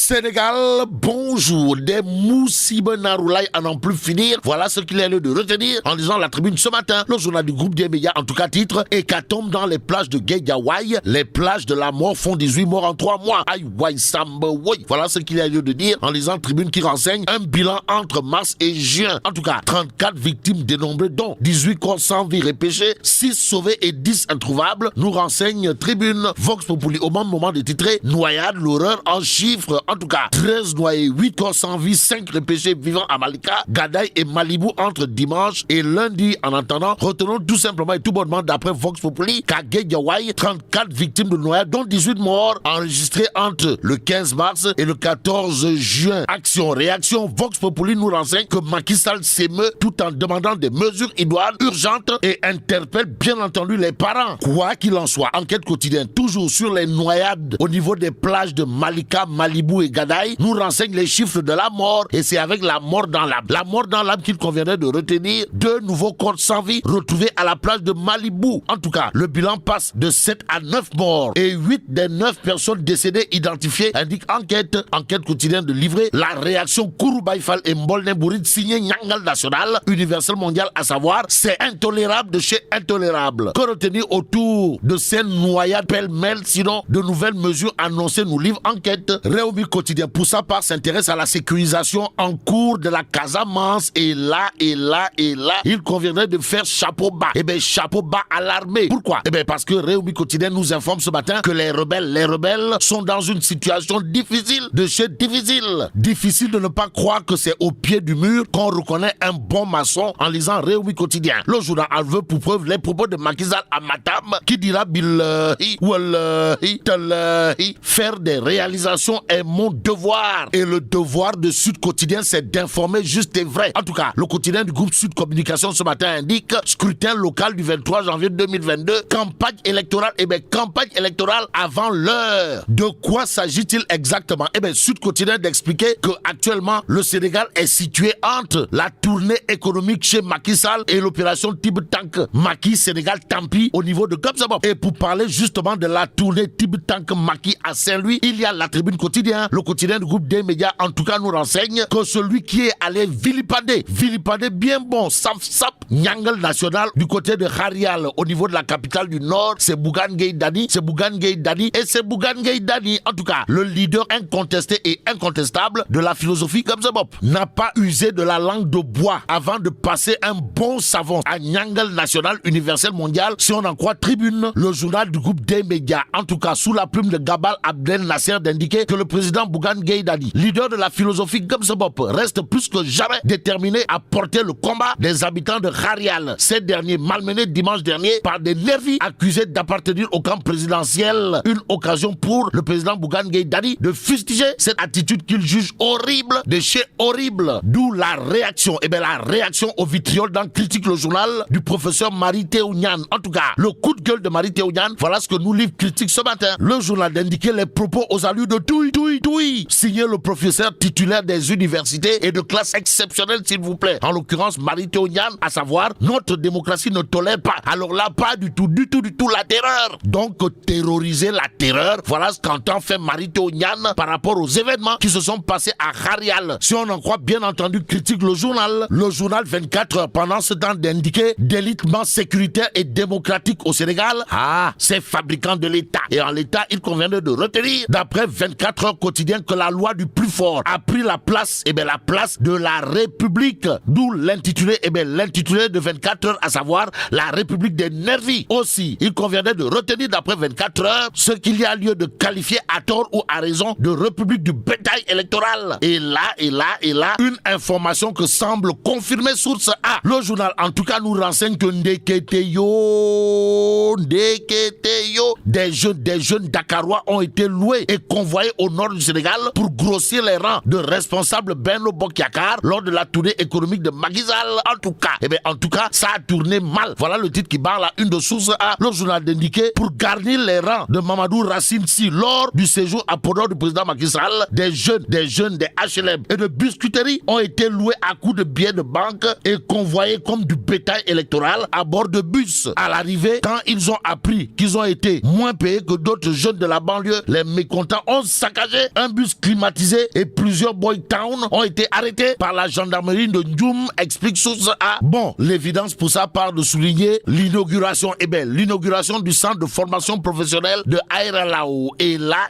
Sénégal, bonjour. Des Moussibenaroulaye à n'en plus finir. Voilà ce qu'il y a lieu de retenir en lisant la tribune ce matin. Le journal du groupe des médias, en tout cas titre, hécatombe dans les plages de Guédiawaye. Les plages de la mort font 18 morts en 3 mois. Aïe, waï, samba, oui. Voilà ce qu'il y a lieu de dire en lisant tribune qui renseigne un bilan entre mars et juin. En tout cas, 34 victimes dénombrées, dont 18 corps sans vie repêchés, 6 sauvés et 10 introuvables, nous renseigne tribune. Vox Populi au même moment de titrer noyade, l'horreur en chiffres. En tout cas, 13 noyés, 8 corps sans vie, 5 repêchés vivants à Malika, Gadaye et Malibou entre dimanche et lundi. En attendant, retenons tout simplement et tout bonnement d'après Vox Populi qu'à Guédiawaye, 34 victimes de noyade, dont 18 morts enregistrés entre le 15 mars et le 14 juin. Action, réaction, Vox Populi nous renseigne que Macky Sall s'émeut tout en demandant des mesures idoines, urgentes et interpelle bien entendu les parents. Quoi qu'il en soit, enquête quotidienne, toujours sur les noyades au niveau des plages de Malika, Malibou et Gadaye, nous renseigne les chiffres de la mort et c'est avec la mort dans l'âme. La mort dans l'âme qu'il conviendrait de retenir 2 nouveaux corps sans vie retrouvés à la plage de Malibou. En tout cas, le bilan passe de 7 à 9 morts et 8 des 9 personnes décédées identifiées, indique enquête quotidienne de livrer la réaction Kouroubaïfal et Mbolne Bourid signée Nyangal National, universel mondial, à savoir c'est intolérable de chez intolérable. Que retenir autour de ces noyades pêle-mêle, sinon de nouvelles mesures annoncées, nous livre enquête. Réumi quotidien pour sa part s'intéresse à la sécurisation en cours de la Casamance et là, il conviendrait de faire chapeau bas. Eh bien, chapeau bas à l'armée. Pourquoi? Eh bien, parce que Réumi quotidien nous informe ce matin que les rebelles sont dans une situation difficile de chez difficile. Difficile de ne pas croire que c'est au pied du mur qu'on reconnaît un bon maçon en lisant Réumi quotidien. Le journal en veut pour preuve les propos de Macky Sall à Matam qui dira billahi wallahi tallahi, faire des réalisations est mon devoir. Et le devoir de Sud Quotidien, c'est d'informer juste et vrai. En tout cas, le quotidien du groupe Sud Communication ce matin indique scrutin local du 23 janvier 2022, campagne électorale. Eh bien, campagne électorale avant l'heure. De quoi s'agit-il exactement? Eh bien, Sud Quotidien d'expliquer que actuellement le Sénégal est situé entre la tournée économique chez Macky Sall et l'opération Tib Tank Macky Sénégal Tampi au niveau de Gobsabop. Et pour parler justement de la tournée Tib Tank Macky à Saint-Louis, il y a la tribune quotidien. Le quotidien du groupe des médias, en tout cas, nous renseigne que celui qui est allé vilipander bien bon, sap, Nyangal National, du côté de Kharial, au niveau de la capitale du Nord, c'est Bougane Gueye Dany, et c'est Bougane Gueye Dany. En tout cas, le leader incontesté et incontestable de la philosophie Gobsabop n'a pas usé de la langue de bois avant de passer un bon savon à Nyangal National, universel mondial, si on en croit Tribune, le journal du groupe des médias. En tout cas, sous la plume de Gabal Abdel Nasser d'indiquer que le président Bougane Gueye Dany, leader de la philosophie Gobsabop, reste plus que jamais déterminé à porter le combat des habitants de Kharial. Ces derniers malmenés dimanche dernier par des nervis accusés d'appartenir au camp présidentiel. Une occasion pour le président Bougane Gueye Dany de fustiger cette attitude qu'il juge horrible de chez horrible. D'où la réaction. Eh bien, la réaction au vitriol dans Critique le journal du professeur Mary-Teuw Niane. En tout cas, le coup de gueule de Mary-Teuw Niane, voilà ce que nous livre Critique ce matin. Le journal d'indiquer les propos aux allures de Touy, signé le professeur titulaire des universités et de classe exceptionnelle, s'il vous plaît. En l'occurrence, Mary-Teuw Niane, à savoir, notre démocratie ne tolère pas. Alors là, pas du tout la terreur. Donc, terroriser la terreur, voilà ce qu'entend faire Mary-Teuw Niane par rapport aux événements qui se sont passés à Kharial. Si on en croit bien entendu Critique le journal 24 heures pendant ce temps d'indiquer délitement sécuritaire et démocratique au Sénégal, c'est fabricant de l'État. Et en l'État, il conviendrait de retenir, d'après 24 heures quotidien, que la loi du plus fort a pris la place, la place de la République. D'où l'intitulé, l'intitulé de 24 heures, à savoir la République des nervis. Aussi, il conviendrait de retenir, d'après 24 heures, ce qu'il y a lieu de qualifier à tort ou à raison de République du bétail électoral. Et là, une information que semble confirmer source A. Le journal, en tout cas, nous renseigne que Ndeketeyo, des jeunes Dakarois ont été loués et convoyés au nord du Sénégal pour grossir les rangs de responsables Benno Bokk Yakaar lors de la tournée économique de Macky Sall. En tout cas, ça a tourné mal. Voilà le titre qui barre la une de source A. Le journal d'indiquer pour garnir les rangs de Mamadou Racine Sy lors du séjour à Podor du président Macky Sall, des jeunes des HLM et de biscuiterie ont été loués à coups de billets de banque et convoyés comme du bétail électoral à bord de bus. À l'arrivée, quand ils ont appris qu'ils ont été moins payés que d'autres jeunes de la banlieue, les mécontents ont saccagé un bus climatisé et plusieurs boy town ont été arrêtés par la gendarmerie de Ndioum, explique source A. Bon, l'évidence pour ça part de souligner l'inauguration est belle. L'inauguration du centre de formation professionnelle de Aéralao. Et là,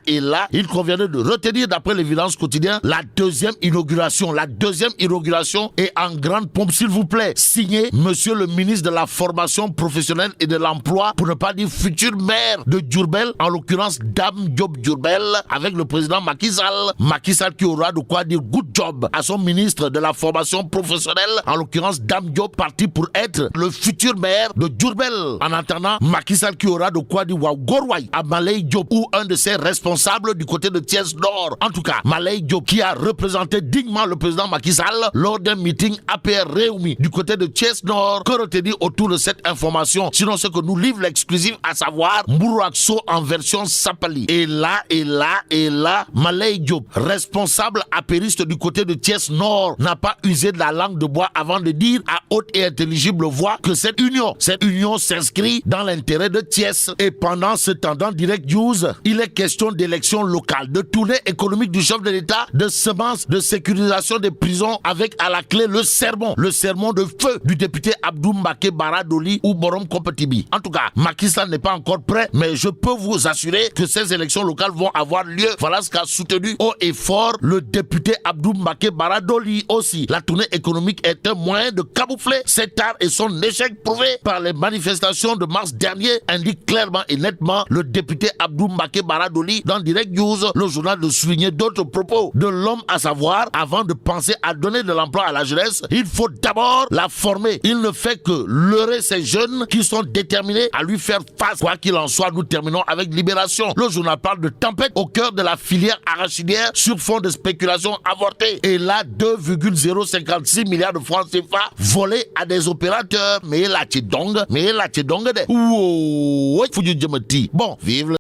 il conviendrait de retenir d'après l'évidence quotidien la deuxième inauguration. La deuxième inauguration est en grande pompe, s'il vous plaît. Signé Monsieur le ministre de la formation professionnelle et de l'emploi, pour ne pas dire futur maire de Diourbel, en l'occurrence Dame Diop Diourbel, avec le président Macky Sall. Macky Sall qui aura de quoi dire good job à son ministre de la formation professionnelle, en l'occurrence Dame Diop, parti pour être le futur maire de Diourbel. En attendant, Macky Sall qui aura de quoi dire wow Gorway à Malay Diop, ou un de ses responsables du côté de Thiès Nord. En tout cas, Malay Diop qui a représenté dignement le président Macky Sall lors d'un meeting APR Réumi du côté de Thiès Nord. Que retenir autour de cette information, sinon ce que nous livre l'exclusif, à savoir Mbourouakso en version Sapali. Et là, Malay Diop, responsable apériste du côté de Thiès Nord, n'a pas usé de la langue de bois avant de dire à haute et intelligible voix que cette union s'inscrit dans l'intérêt de Thiès. Et pendant ce temps, dans Direct News, il est question d'élections locales, de tournée économique du chef de l'État, de semences, de sécurisation des prisons, avec à la clé le sermon de feu du député Abdou Mbake Baradoli ou Borom Kompetibi. En tout cas, Macky Sall n'est pas encore prêt, mais je peux vous assurer que ces élections locales vont avoir lieu. Voilà ce qu'a soutenu haut et fort le député Abdou Mbake Baradoli aussi. La tournée économique est un moyen de camoufler cet art et son échec prouvé par les manifestations de mars dernier, indique clairement et nettement le député Abdou Mbake Baradoli dans Direct News. Le journal de souligner d'autres propos de l'homme, à savoir, avant de penser à donner de l'emploi à la jeunesse, il faut d'abord la former. Il ne fait que leurrer ces jeunes qui sont déterminés à lui faire face. Quoi qu'il en soit, nous terminons avec Libération. Le journal parle de tempête au cœur de la filière arachidière sur fond de spéculation avortée. Et là, 2,056 milliards de francs CFA volés à des opérateurs. Mais là, tu donges de. Bon, vive le